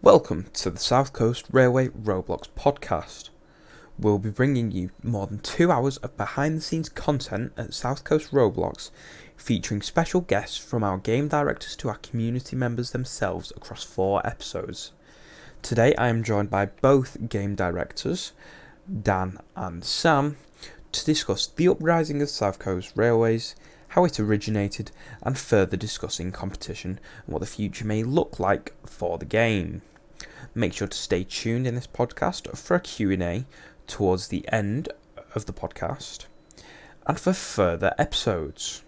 Welcome to the South Coast Railway Roblox podcast. We'll be bringing you more than 2 hours of behind the scenes content at South Coast Roblox, featuring special guests from our game directors to our community members themselves across 4 episodes. Today I am joined by both game directors, Dan and Sam, to discuss the uprising of South Coast Railways, how it originated, and further discussing competition and what the future may look like for the game. Make sure to stay tuned in this podcast for a Q&A towards the end of the podcast and for further episodes.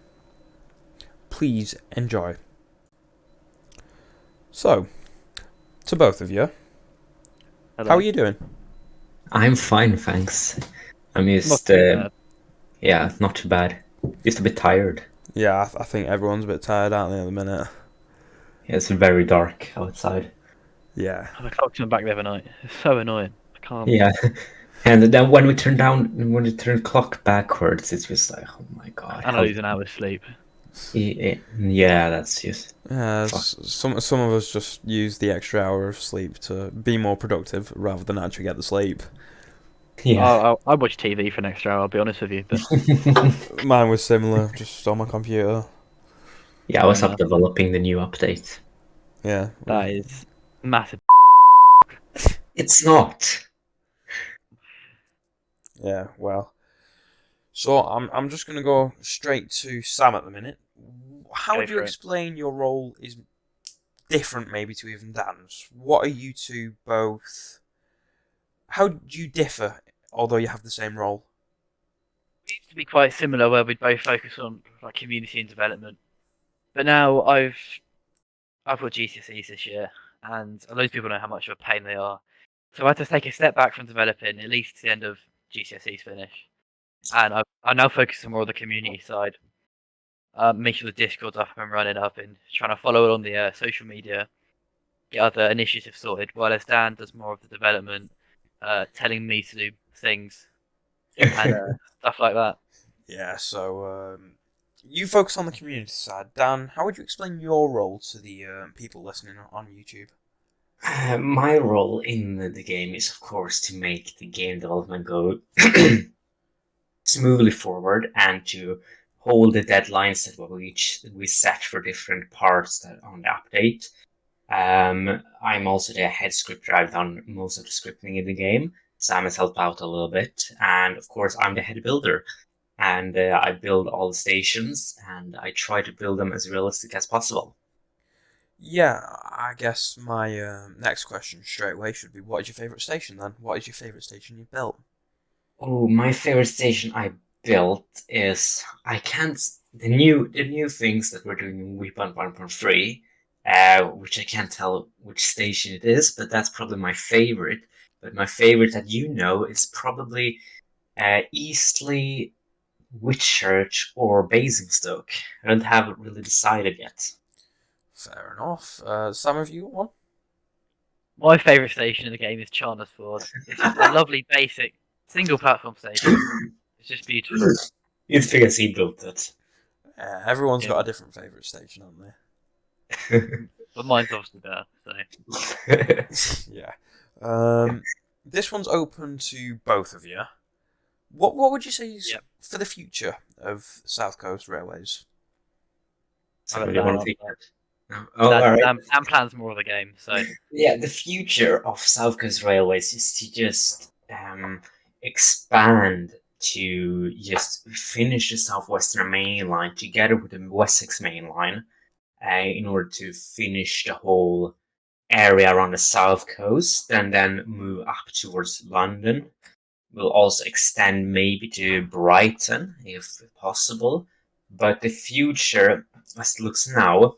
Please enjoy. So, to both of you, Hello. how are you doing? I'm fine, thanks. I'm Not just, too bad. yeah, not too bad. Just a bit tired. Yeah, I think everyone's a bit tired, aren't they, at the minute? Yeah, it's very dark outside. Yeah. The clock turned back the other night. It's so annoying. I can't. Yeah, and then when we turn clock backwards, it's just like, oh my god. And I lose an hour's sleep. Yeah, that's just. Yeah, Fuck. some of us just use the extra hour of sleep to be more productive rather than actually get the sleep. Yeah. I watch TV for an extra hour, I'll be honest with you. But Mine was similar, just on my computer. Yeah, I was Fair up enough. developing the new update. Yeah. That is massive. It's not. Yeah, well. So I'm just gonna go straight to Sam at the minute. How Go would you for it. explain your role is different maybe to even Dan's? What are you two both? How do you differ, although you have the same role? It used to be quite similar where we'd both focus on like community and development. But now I've got GCSEs this year, and loads of people know how much of a pain they are. So I had to take a step back from developing at least to the end of GCSEs finish. And I now focus on more of the community side. Make sure the Discord's up and running. I've been trying to follow it on the social media, get other initiatives sorted, while as Dan does more of the development, telling me to do things and stuff like that. Yeah, so you focus on the community side. Dan, how would you explain your role to the people listening on YouTube? My role in the game is, of course, to make the game development go smoothly forward and to hold the deadlines that we set for different parts that on the update. I'm also the head scripter. I've done most of the scripting in the game. Sam has helped out a little bit, and of course, I'm the head builder. And I build all the stations, and I try to build them as realistic as possible. Yeah, I guess my next question straight away should be: what is your favourite station then? What is your favourite station you built? Oh, my favorite station I built is the new things that we're doing in Weapon 1.3, which I can't tell which station it is, but that's probably my favorite. But my favorite that you know is probably Eastleigh, Whitchurch, or Basingstoke. I don't have it really decided yet. Fair enough. Sam, have you got one? My favourite station in the game is Chandler's Ford. It's just a lovely, basic, single platform station. It's just beautiful. It's because he built it. Everyone's Yeah. got a different favourite station, haven't they? But mine's obviously better. So Yeah. This one's open to both of you. What would you say is Yep. for the future of South Coast Railways? I'll let Somebody want Dan to answer take that. that? Oh, all right. Dan plans more of the game, so Yeah, the future of South Coast Railways is to just expand to just finish the Southwestern Main Line together with the Wessex Main Line in order to finish the whole area around the South Coast and then move up towards London. We'll also extend maybe to Brighton if possible. But the future, as it looks now,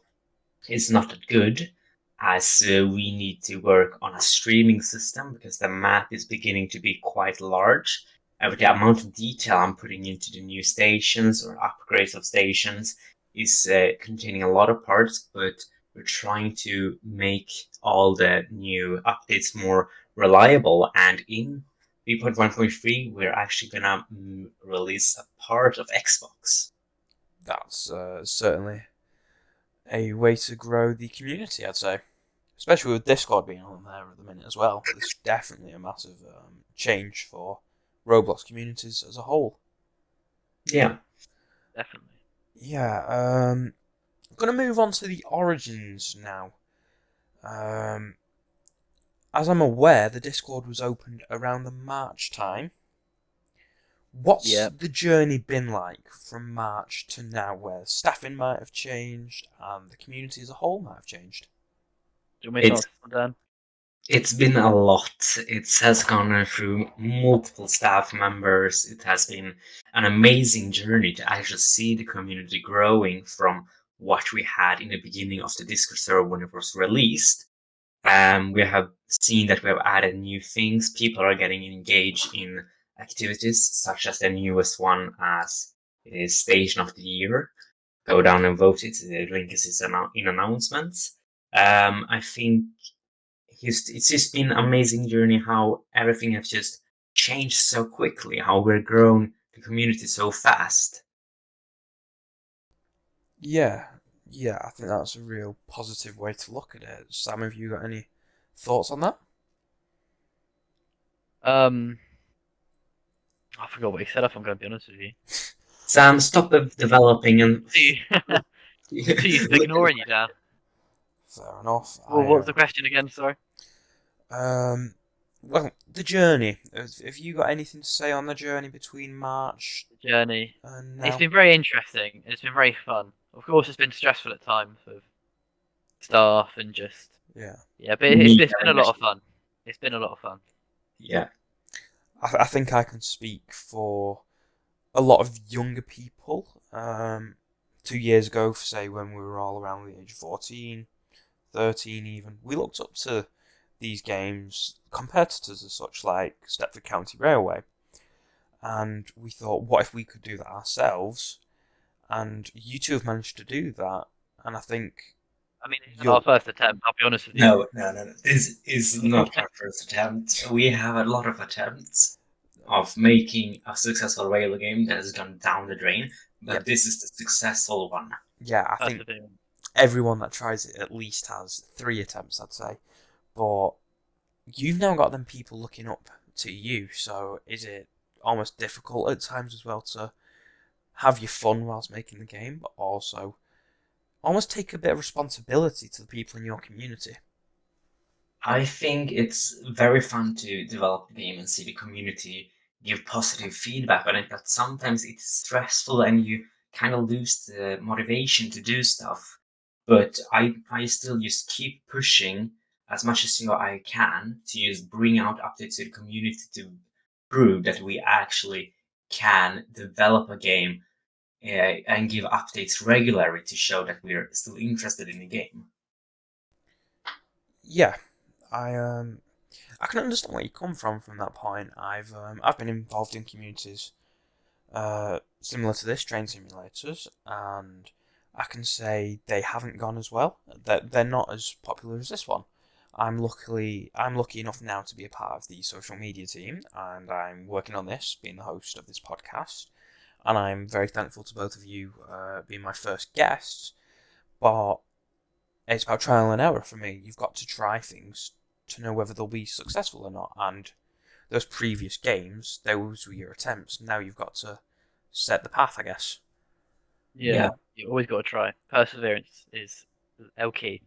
is not that good as we need to work on a streaming system because the map is beginning to be quite large. With the amount of detail I'm putting into the new stations or upgrades of stations is containing a lot of parts, but we're trying to make all the new updates more reliable. And in 3.1.3, we're actually gonna release a part of Xbox. That's certainly a way to grow the community, I'd say. especially with Discord being on there at the minute as well. It's definitely a massive change for Roblox communities as a whole. Yeah. Definitely. Yeah, I'm gonna move on to the origins now. As I'm aware, the Discord was opened around the March time. What's Yeah. the journey been like from March to now, where staffing might have changed and the community as a whole might have changed? Do you want me to It's answer this one, Dan? it's been a lot. It has gone through multiple staff members. It has been an amazing journey to actually see the community growing from what we had in the beginning of the Discord server when it was released. We have seen that we have added new things. People are getting engaged in activities such as the newest one as is Station of the Year. Go down and vote it. The link is in announcements. I think it's just been an amazing journey how everything has just changed so quickly, how we're grown the community so fast. Yeah, yeah, I think that's a real positive way to look at it. Sam, have you got any thoughts on that? I forgot what he said. If I'm going to be honest with you. Sam, stop developing and Too used to ignoring you, Dan. Fair enough. Well, what was the question again? Sorry. Um, well, the journey. Have you got anything to say on the journey between March The journey. and It's now? been very interesting. It's been very fun. Of course, it's been stressful at times with staff and just Yeah, but me it's been a very lot much. of fun. It's been a lot of fun. Yeah, I think I can speak for a lot of younger people. 2 years ago, say when we were all around the age of 14, 13 even, we looked up to these games competitors as such like Stepford County Railway. And we thought, what if we could do that ourselves? And you two have managed to do that. And I think I mean, it's our you'll, first attempt. I'll be honest with you. no. This is not our first attempt. We have a lot of attempts of making a successful rail game that has gone down the drain, but Yep. this is the successful one. yeah, I That's think the thing. everyone that tries it at least has 3 attempts, I'd say. But you've now got them people looking up to you, so is it almost difficult at times as well to have your fun whilst making the game, but also almost take a bit of responsibility to the people in your community? I think it's very fun to develop the game and see the community give positive feedback on it, but sometimes it's stressful and you kind of lose the motivation to do stuff. But I still just keep pushing as much as I can to just bring out updates to the community to prove that we actually can develop a game and give updates regularly to show that we're still interested in the game. Yeah, I can understand where you come from that point. I've been involved in communities similar to this, train simulators, and I can say they haven't gone as well. They're not as popular as this one. I'm lucky enough now to be a part of the social media team, and I'm working on this, being the host of this podcast. And I'm very thankful to both of you being my first guests. But it's about trial and error for me. You've got to try things to know whether they'll be successful or not. And those previous games, those were your attempts. Now you've got to set the path, I guess. Yeah, you always got to try. Perseverance is L key.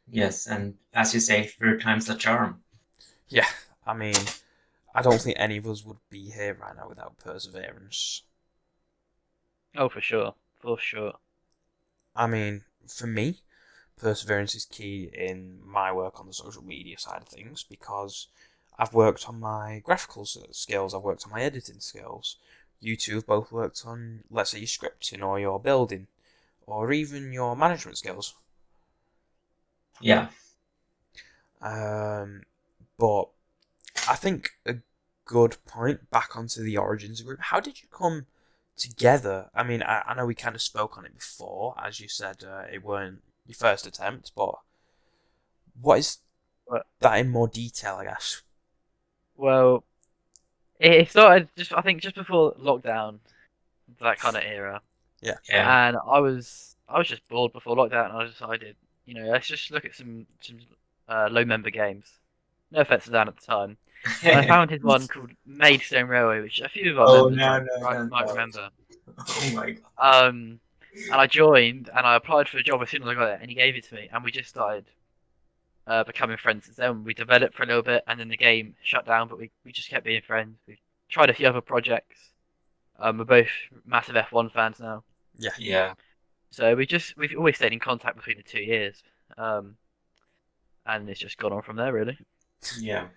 Yes, and as you say, third time's the charm. Yeah, I mean, I don't think any of us would be here right now without perseverance. Oh, for sure, for sure. I mean, for me, perseverance is key in my work on the social media side of things because I've worked on my graphical skills, I've worked on my editing skills. You two have both worked on, let's say, your scripting or your building or even your management skills. Yeah. But I think a good point back onto the origins group. How did you come together? I mean, I know we kind of spoke on it before, as you said, it weren't your first attempt, but what is But, that in more detail, I guess? well, it started I think just before lockdown, that kind of era, Yeah. Yeah. and I was just bored before lockdown, and I decided, let's just look at some low member games. No offense to Dan at the time. And I found his one called Maidstone Railway, which a few of our Oh members no, no, no, might no. remember. Oh my god. And I joined and I applied for a job as soon as I got it, and he gave it to me, and we just started becoming friends since then. We developed for a little bit, and then the game shut down, but we just kept being friends. We tried a few other projects. We're both massive F1 fans now, Yeah. so we've always stayed in contact between the 2 years, and it's just gone on from there really. Yeah.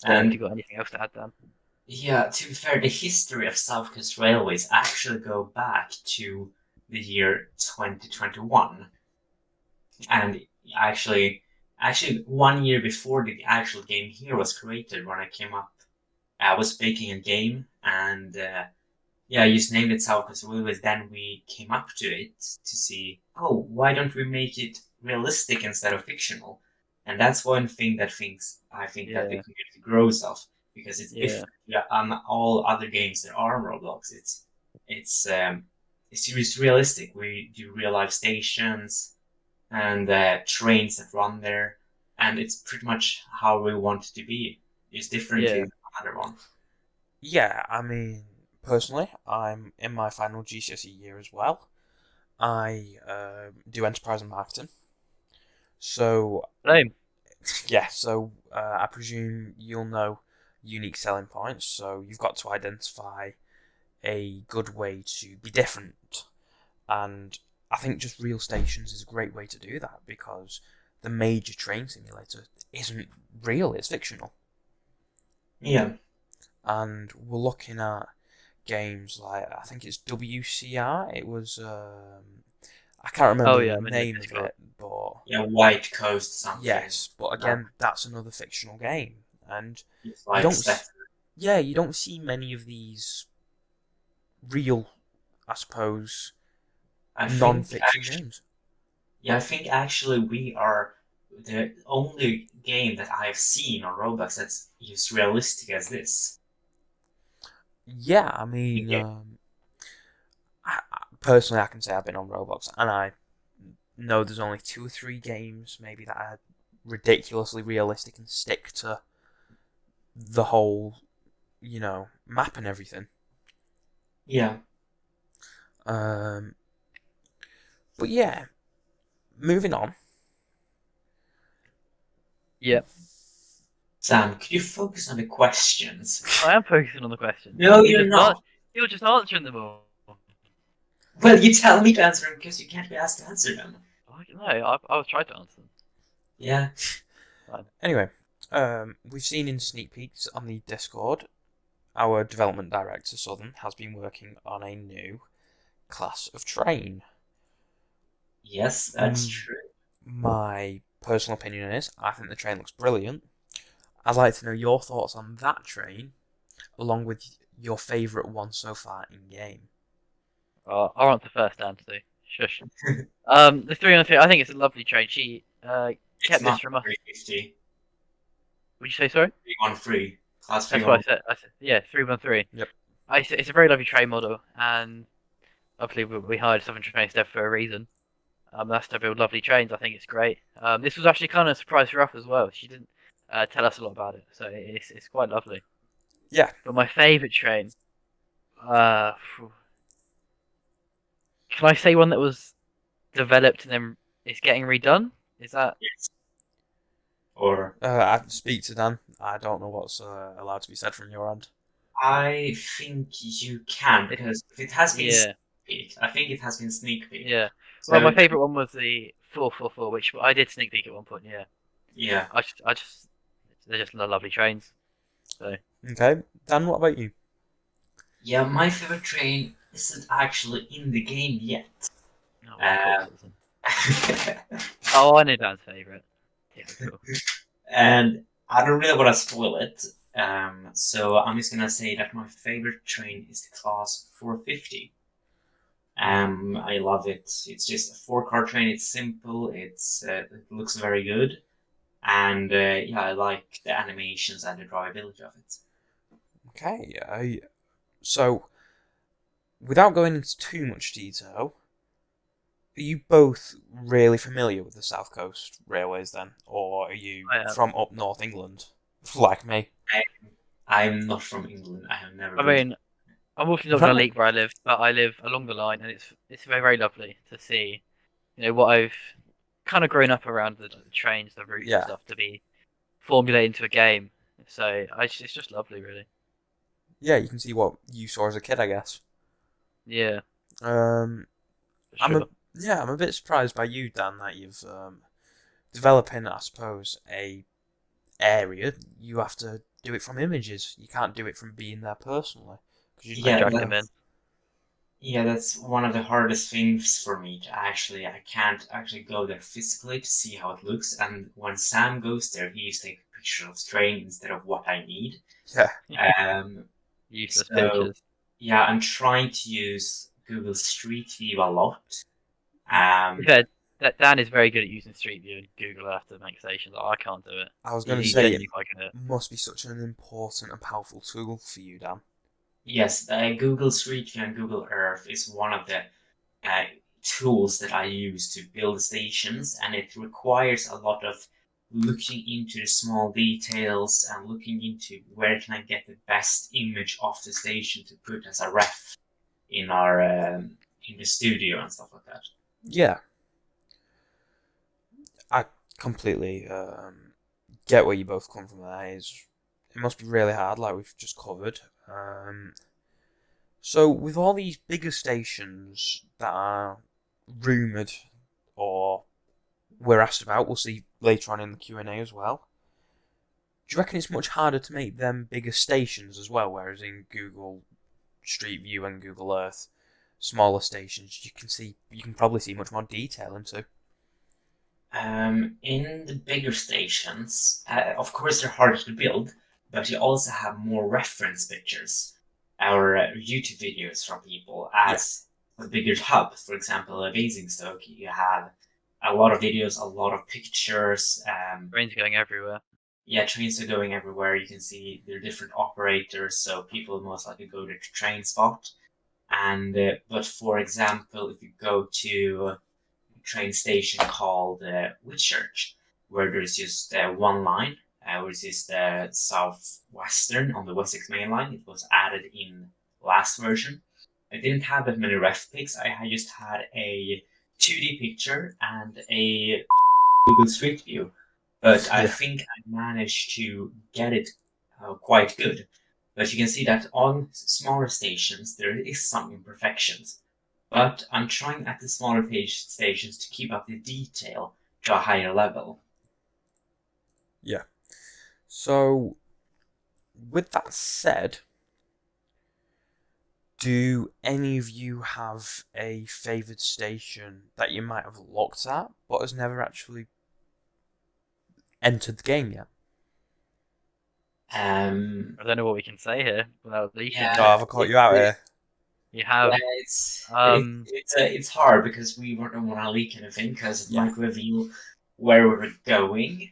I don't know if And you got anything else to add, Dan. yeah, to be fair, the history of South Coast Railways actually go back to the year 2021. And actually 1 year before the actual game here was created, when I came up, I was making a game, and yeah, I just named it South Coast Railways. Then we came up to it to see, oh, why don't we make it realistic instead of fictional? And that's one thing that I think that the Yeah. community grows of, because it's Yeah. different. Yeah, on all other games that are on Roblox, it's just realistic. We do real life stations and trains that run there, and it's pretty much how we want it to be. It's differently Yeah. than another one. Yeah, I mean, personally, I'm in my final GCSE year as well. I do enterprise and marketing. So, Same. yeah, so I presume you'll know unique selling points. So you've got to identify a good way to be different. And I think just real stations is a great way to do that, because the major train simulator isn't real, it's fictional. Yeah. And we're looking at games like, I think it's WCR. It was I can't remember Oh yeah, the I'm in the name of Discord. it, but Yeah, White Coast something. yes. But again, that's another fictional game, and It's you like don't Steph. yeah, you don't see many of these real, I suppose, I think non-fiction actually, games. yeah, I think actually we are the only game that I've seen on Roblox that's as realistic as this. Yeah, I mean, Yeah. personally, I can say I've been on Roblox, and I know there's only 2 or 3 games maybe that are ridiculously realistic and stick to the whole, map and everything. Yeah. Um, but yeah, moving on. Yeah. Sam, could you focus on the questions? I am focusing on the question. No, You you're just not. You're just answering them all. Well, you tell me to answer them because you can't be asked to answer them. No, I was trying to answer them. Yeah. Anyway, we've seen in sneak peeks on the Discord, our development director, Southern, has been working on a new class of train. Yes, that's true. My personal opinion is, I think the train looks brilliant. I'd like to know your thoughts on that train, along with your favourite one so far in game. I'll answer first, Anthony. Shush. The 3-on-3, I think it's a lovely train. She It's kept this not from us. 350. Would you say sorry? 313. Class That's what 313. I said. Yeah, 313. Yep. It's a very lovely train model, and obviously we hired Southern Train Step for a reason. That's to build lovely trains. I think it's great. This was actually kind of a surprise for us as well. She didn't tell us a lot about it, so it's quite lovely. Yeah. But my favourite train, can I say one that was developed and then it's getting redone? Is that? Yes. Or I speak to Dan. I don't know what's allowed to be said from your end. I think you can, because if it has been Yeah, sneak peeked, I think it has been sneak peeked. yeah. So, Well, my favourite one was the 444, which I did sneak peek at one point. Yeah, yeah. they're just lovely trains. So Okay, Dan, what about you? Yeah, my favorite train isn't actually in the game yet. oh, of course it isn't. Uh, Oh, I know Dan's favourite. Yeah, cool. and I don't really want to spoil it. So I'm just gonna say that my favorite train is the class 450. I love it. It's just a 4-car train. It's simple. It looks very good, and yeah, I like the animations and the drivability of it. Okay, so without going into too much detail, you both really familiar with the South Coast Railways then, or are you I am. from up North England, like me? I'm not from England. I have never I been. mean, unfortunately not going to Leek where I live, but I live along the line, and it's very very lovely to see. What I've kind of grown up around the trains, the routes and Yeah, stuff to be formulated into a game. So it's just lovely, really. yeah, you can see what you saw as a kid, I guess. Yeah, Um, for I'm a sure. yeah, I'm a bit surprised by you, Dan, that you've developing, I suppose, a area. You have to do it from images. You can't do it from being there personally. 'Cause you'd I Yeah, never dragged know. him in. yeah, that's one of the hardest things for me to actually. I can't actually go there physically to see how it looks. And when Sam goes there, he's taking a picture of the train instead of what I need. Yeah, Um, Useless so pictures. yeah, I'm trying to use Google Street View a lot. Yeah, that Dan is very good at using Street View and Google Earth to make stations. I can't do it. I was going to He's say it genuinely quite good at it. must be such an important and powerful tool for you, Dan. Yes, Google Street View and Google Earth is one of the uh, tools that I use to build stations, and it requires a lot of looking into the small details and looking into where can I get the best image of the station to put as a ref in our in the studio and stuff like that. Yeah, I completely get where you both come from. It must be really hard, like we've just covered. So with all these bigger stations that are rumored or we're asked about, we'll see later on in the Q&A as well. Do you reckon it's much harder to make them bigger stations as well, whereas in Google Street View and Google Earth, smaller stations, you can probably see much more detail into. In the bigger stations, of course, they're harder to build, but you also have more reference pictures or YouTube videos from people Yeah. as a bigger hub. For example, at Basingstoke, you have a lot of videos, a lot of pictures. Trains going everywhere. Yeah, trains are going everywhere. You can see there are different operators, so people most likely go to the train spot. And but for example, if you go to train station called Whitchurch, where there's just one line, which is the southwestern on the Wessex Main Line. It was added in last version. I didn't have that many ref pics. I just had a 2D picture and a Google Street View, but I Yeah. think I managed to get it quite good. But you can see that on smaller stations there is some imperfections. But I'm trying at the smaller stations to keep up the detail to a higher level. Yeah. So, with that said, do any of you have a favoured station that you might have looked at but has never actually entered the game yet? I don't know what we can say here without leaking. Yeah. Oh, have I caught you out here? You have It's hard because we don't want to leak anything because it Yeah. might reveal where we're going.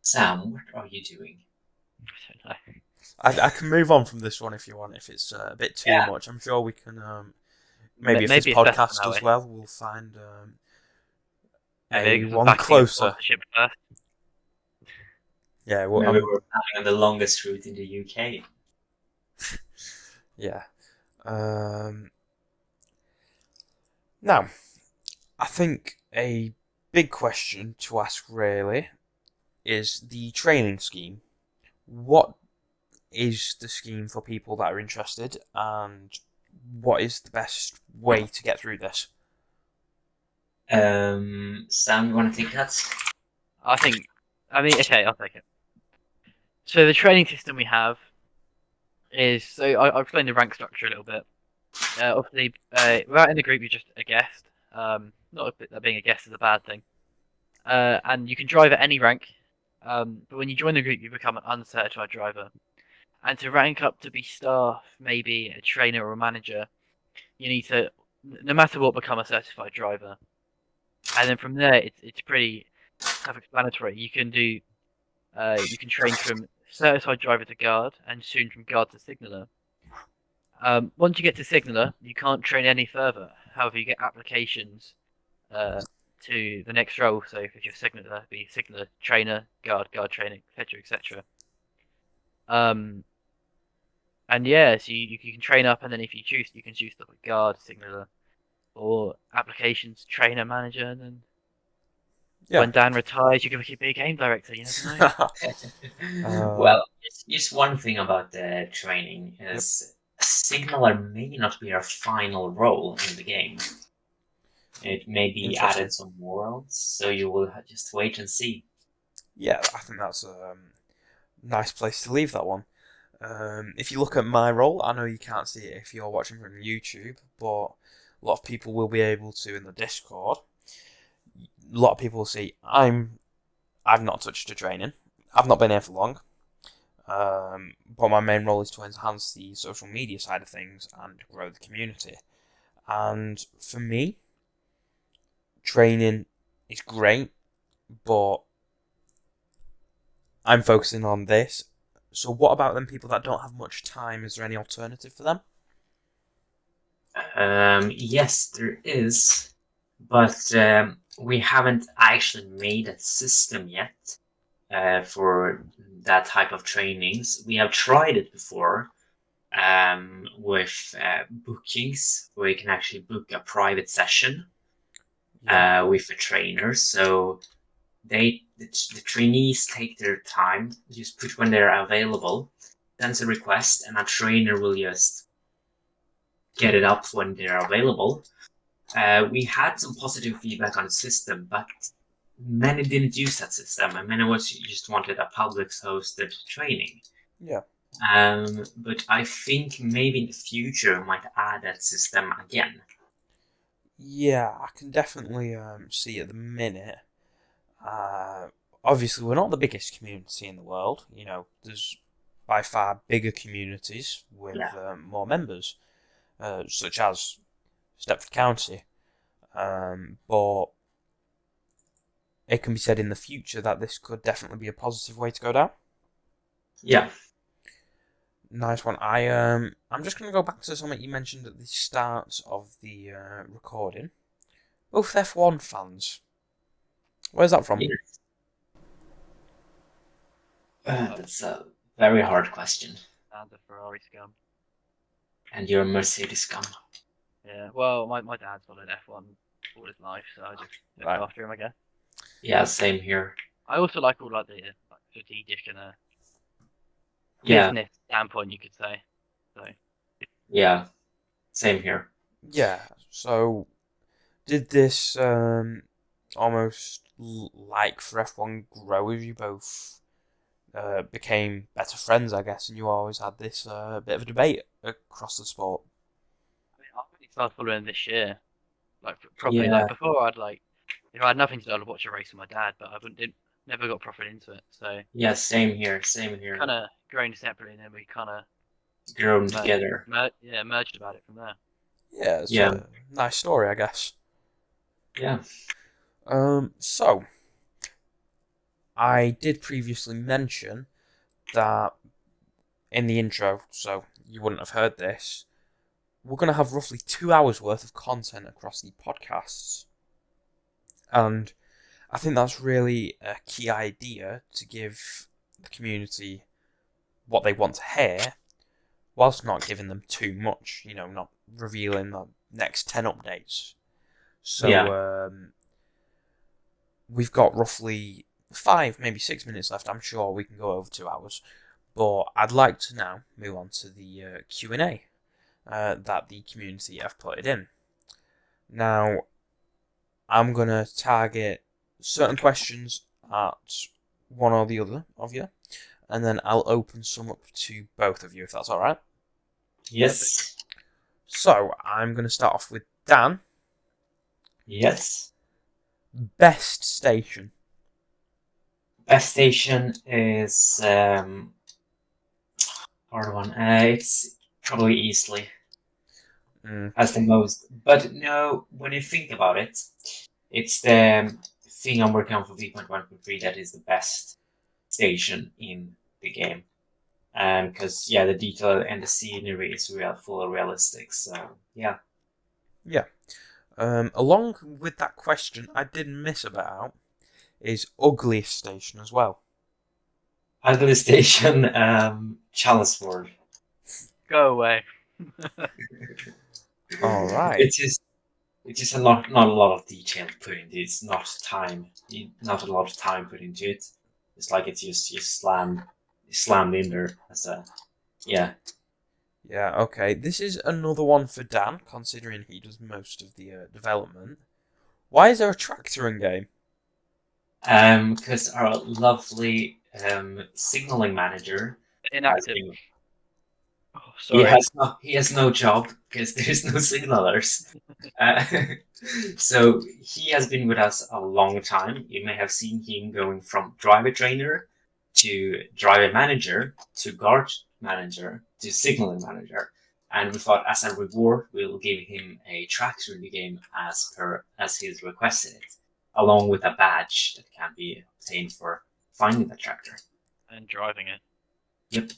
Sam, what are you doing? I don't know. I can move on from this one if you want. If it's a bit too Yeah. much, I'm sure we can. Maybe if Maybe this it's better podcast that as way. well, we'll find Maybe a we're one backing closer. sponsorship first. Yeah, well, Maybe we're planning on the longest route in the UK. yeah. Now, I think a big question to ask really is the training scheme. What is the scheme for people that are interested, and what is the best way to get through this? Sam, you want to take that? Okay, I'll take it. So the training system we have is I'll explain the rank structure a little bit. Obviously, without in the group, you're just a guest. Not that being a guest is a bad thing. And you can drive at any rank. But when you join the group, you become an uncertified driver. And to rank up to be staff, maybe a trainer or a manager, you need to, no matter what, become a certified driver. And then from there, it's pretty self-explanatory. You can train from certified driver to guard, and soon from guard to signaller. Once you get to signaller, you can't train any further, however, you get applications to the next role. So if you're signaler, be signaler, trainer, guard training, etc., etc. And yeah, so you can train up, and then if you choose, you can choose stuff like guard, signaler, or applications, trainer, manager, and then Yeah. when Dan retires, you're going to be a game director. You never know. Well, just one thing about the training is Signaler may not be our final role in the game. It may be Interesting. added some worlds, so you will just wait and see. Yeah, I think that's a nice place to leave that one. If you look at my role, I know you can't see it if you're watching from YouTube, but a lot of people will be able to in the Discord. A lot of people will see I've not touched a training. I've not been here for long. But my main role is to enhance the social media side of things and grow the community. And for me, training is great, but I'm focusing on this. So what about them people that don't have much time? Is there any alternative for them? Yes, there is, but we haven't actually made a system yet for that type of trainings. We have tried it before with bookings, where you can actually book a private session with a trainer. So the trainees take their time, just put when they're available, sends a request, and a trainer will just get it up when they're available. We had some positive feedback on the system, but many didn't use that system, and many just wanted a public hosted training. Yeah. But I think maybe in the future we might add that system again. Yeah, I can definitely see at the minute. Obviously, we're not the biggest community in the world. You know, there's by far bigger communities with more members, such as Stepford County. But it can be said in the future that this could definitely be a positive way to go down. Yeah. Nice one. I'm just going to go back to something you mentioned at the start of the recording. Both F1 fans. Where's that from? Yeah. That's a very hard question. And the Ferrari scum. And you're a Mercedes scum. Yeah, well, my dad's followed F1 all his life, so I just look after him, I guess. Yeah, same here. I also like all the strategic and business standpoint, you could say. So. Yeah, same here. Yeah. So, did this almost like for F1 grow as you both became better friends, I guess, and you always had this bit of a debate across the sport? I really started following this year. Probably before I had nothing to do. I'd watch a race with my dad, but I never got properly into it. So yeah, same here. Kind of grown separately, and then we kind of grown together. Merged about it from there. Yeah, it's a nice story, I guess. Yeah. So I did previously mention that in the intro, so you wouldn't have heard this. We're going to have roughly 2 hours worth of content across the podcasts. And I think that's really a key idea to give the community what they want to hear, whilst not giving them too much, not revealing the next 10 updates. So we've got roughly 5, maybe 6 minutes left. I'm sure we can go over 2 hours. But I'd like to now move on to the Q&A that the community have put it in. Now, I'm going to target certain questions at one or the other of you, and then I'll open some up to both of you, if that's all right. Yes. So, I'm going to start off with Dan. Yes. Best station. Best station is hard one. It's probably easily as the most. But no, when you think about it, it's the thing I'm working on for V.1.3 that is the best station in the game. Because the detail and the scenery is full of realistic. So yeah. Yeah. Along with that question, I did miss a bit out is ugliest station as well. Ugly Station, Chelmsford. Go away. All right. It is not a lot of detail put into it. It's not a lot of time put into it. It's like it's just slammed in there as a yeah. Yeah. Okay. This is another one for Dan, considering he does most of the development. Why is there a tractor in game? Because our lovely signaling manager has Inactive. been Oh, sorry. he has no job because there's no signalers. Uh, so he has been with us a long time. You may have seen him going from driver trainer to driver manager to guard manager to signaling manager. And we thought, as a reward, we'll give him a tractor in the game as he's requested it, along with a badge that can be obtained for finding the tractor. And driving it. Yep.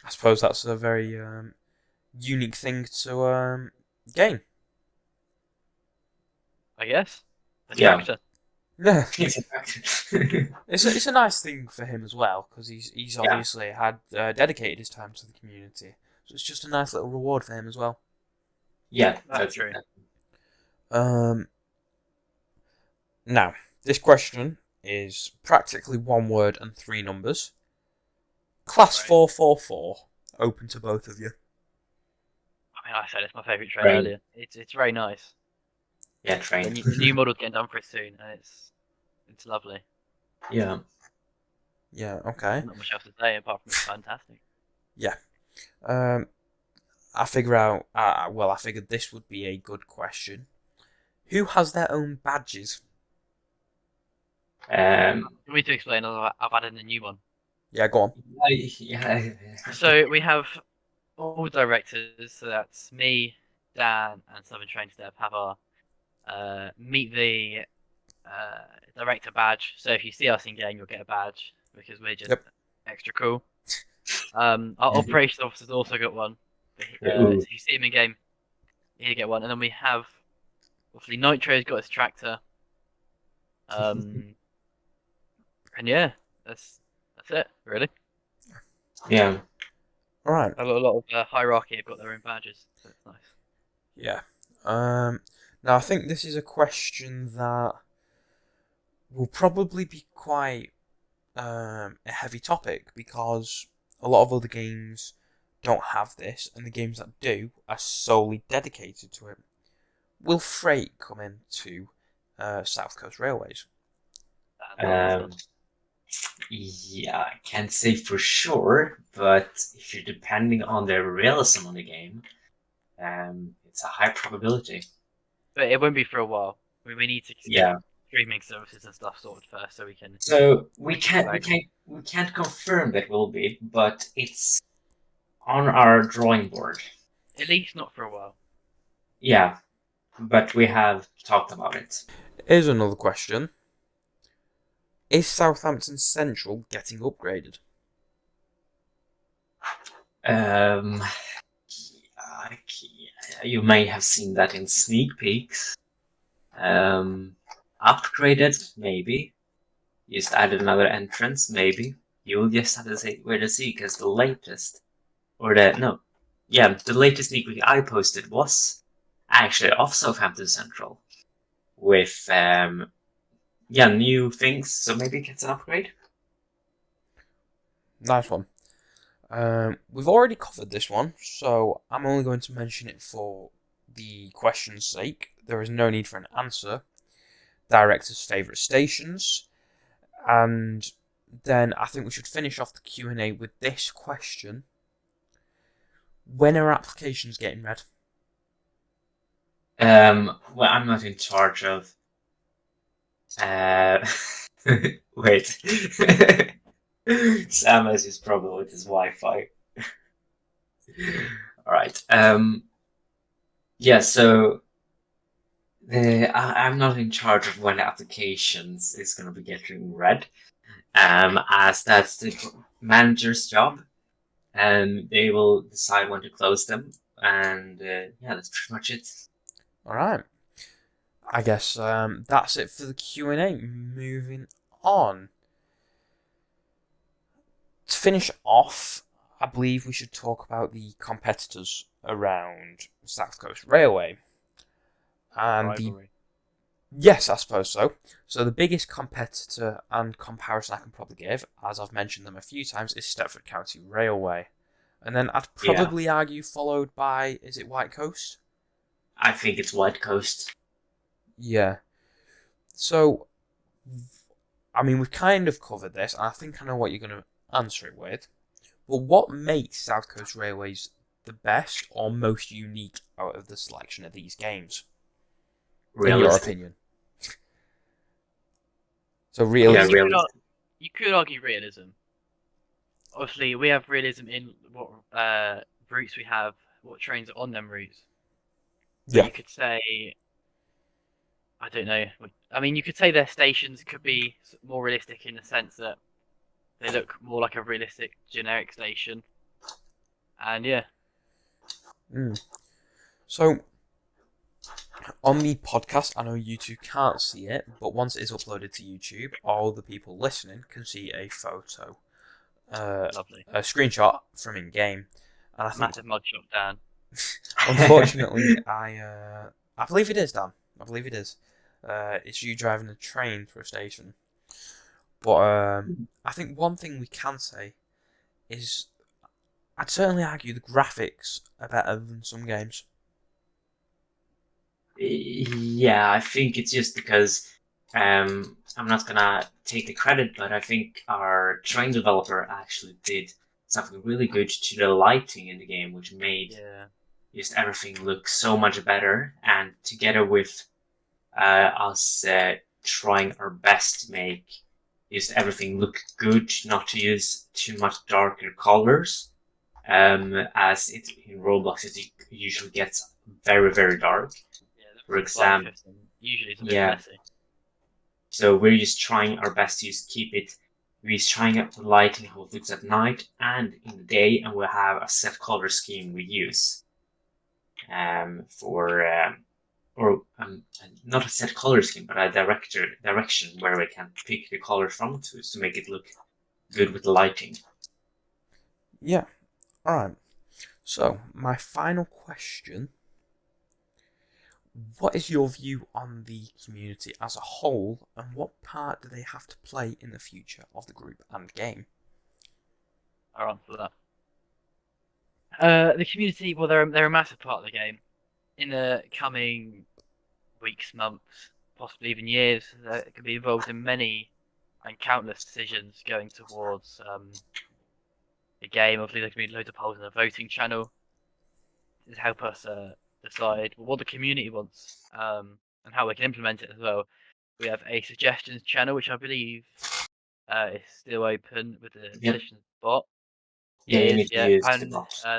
I suppose that's a very unique thing to gain. I guess. A Yeah. tractor. Yeah. It's a tractor. It's a nice thing for him as well because he's Yeah. obviously had dedicated his time to the community, so it's just a nice little reward for him as well. Yeah, That's true. Now this question is practically one word and three numbers. Class Right. 444, open to both of you. I mean, I said it's my favourite train Right. earlier. It's very nice. Yeah, The train. new model's getting done for it soon, and it's lovely. Yeah. Yeah. Okay. Not much else to say apart from it's fantastic. I figure out. I figured this would be a good question. Who has their own badges? For me to explain, I've added a new one. Yeah, go on. Yeah. So we have all directors. So that's me, Dan, and Southern Train Step have our meet the director badge. So if you see us in game, you'll get a badge because we're just Yep. extra cool. Our operations officer's also got one. So Ooh. if you see him in game, you get one. And then we have obviously Nitro's got his tractor. And yeah, that's it really. Yeah. All right. A lot of hierarchy have got their own badges. So it's nice. Yeah. Now I think this is a question that will probably be quite a heavy topic because a lot of other games don't have this, and the games that do are solely dedicated to it. Will freight come into South Coast Railways? Yeah, I can't say for sure, but if you're depending on the realism on the game, it's a high probability. But it won't be for a while. We need to Yeah. streaming services and stuff sorted first, so we can. So we can't confirm that will be, but it's on our drawing board. At least not for a while. Yeah, but we have talked about it. Here's another question. Is Southampton Central getting upgraded? You may have seen that in sneak peeks. Upgraded, maybe. Just added another entrance, maybe. You'll just have to say where to see, because the latest sneak peek I posted was actually off Southampton Central with new things, so maybe it gets an upgrade. Nice one. We've already covered this one, so I'm only going to mention it for the question's sake. There is no need for an answer. Director's favourite stations, and then I think we should finish off the Q&A with this question. When are applications getting read? Well, I'm not in charge of. Wait. Sam has his problem with his Wi-Fi. All right. Yeah. So I'm not in charge of when applications is going to be getting read, as that's the manager's job, and they will decide when to close them. And yeah, that's pretty much it. All right. I guess that's it for the Q&A. Moving on. To finish off, I believe we should talk about the competitors around South Coast Railway. And yes, I suppose so. So the biggest competitor and comparison I can probably give, as I've mentioned them a few times, is Stepford County Railway. And then I'd probably argue followed by, is it White Coast? I think it's White Coast. Yeah. So, I mean, we've kind of covered this, and I think I know what you're going to answer it with. But what makes South Coast Railways the best or most unique out of the selection of these games? In your opinion. So realism. You could argue realism. Obviously, we have realism in what routes we have, what trains are on them routes. But you could say, I don't know. I mean, you could say their stations could be more realistic in the sense that they look more like a realistic generic station. And yeah. So, on the podcast, I know you two can't see it, but once it is uploaded to YouTube, all the people listening can see a photo. Lovely. A screenshot from in-game. And I think, massive mugshot, Dan. Unfortunately, I believe it is, Dan. I believe it is. It's you driving a train through a station. But I think one thing we can say is I'd certainly argue the graphics are better than some games. Yeah, I think it's just because I'm not gonna take the credit, but I think our train developer actually did something really good to the lighting in the game, which made just everything look so much better. And together with us trying our best to make just everything look good, not to use too much darker colors, as it in Roblox it usually gets very, very dark. For example, usually it's a bit messy. So we're just trying our best to just keep it. We're trying out the lighting how it looks at night and in the day, and we'll have a set color scheme we use not a set color scheme, but a direction where we can pick the color from to make it look good with the lighting. Yeah. All right. So my final question. What is your view on the community as a whole, and what part do they have to play in the future of the group and game? I'll answer that. The community, well, they're a massive part of the game. In the coming weeks, months, possibly even years, they could be involved in many and countless decisions going towards the game. Obviously, there could be loads of polls in the voting channel to help us decide what the community wants and how we can implement it as well. We have a suggestions channel, which I believe is still open with the suggestions bot. And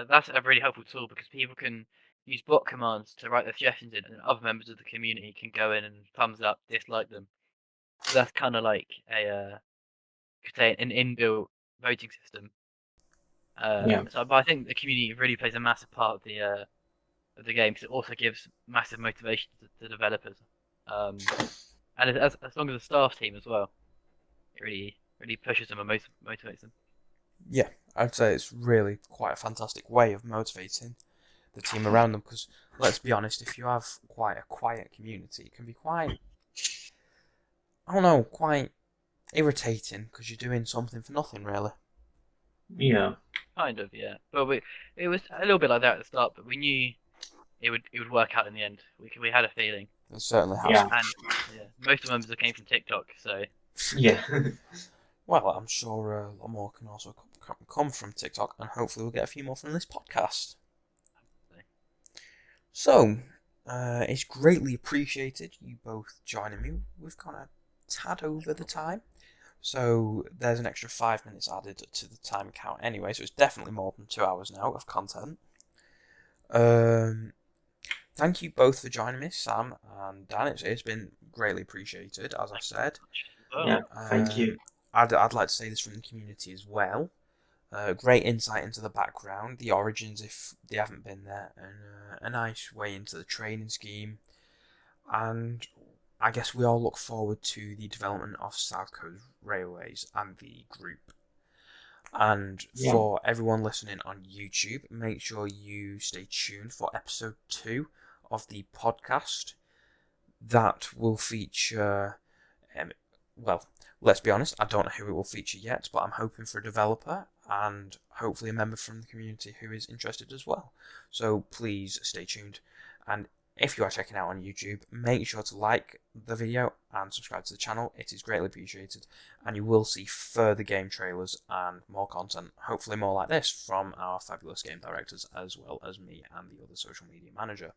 that's a really helpful tool because people can use bot commands to write their suggestions in, and other members of the community can go in and thumbs up, dislike them. So that's kind of like an inbuilt voting system. So, but I think the community really plays a massive part of the game because it also gives massive motivation to developers, and as long as the staff team as well, it really pushes them and motivates them. Yeah, I'd say it's really quite a fantastic way of motivating the team around them because let's be honest, if you have quite a quiet community, it can be quite, I don't know, quite irritating because you're doing something for nothing really. Yeah. Kind of, yeah. But it was a little bit like that at the start, but we knew it would work out in the end. We had a feeling. It certainly has. Yeah. And most of the members came from TikTok, so. Yeah. Well, I'm sure a lot more can also come from TikTok, and hopefully we'll get a few more from this podcast. So, it's greatly appreciated you both joining me. We've gone a tad over the time, so there's an extra 5 minutes added to the time count anyway, so it's definitely more than 2 hours now of content. Thank you both for joining me, Sam and Dan. It's been greatly appreciated, as I said. Yeah, thank you. I'd like to say this from the community as well. Great insight into the background, the origins if they haven't been there, and a nice way into the training scheme, And I guess we all look forward to the development of South Coast Railways and the group. And Yeah. for everyone listening on YouTube, make sure you stay tuned for episode 2 of the podcast. That will feature, well, let's be honest, I don't know who it will feature yet, but I'm hoping for a developer and hopefully a member from the community who is interested as well. So please stay tuned. And if you are checking out on YouTube, make sure to like the video and subscribe to the channel. It is greatly appreciated. And you will see further game trailers and more content, hopefully more like this, from our fabulous game directors as well as me and the other social media manager.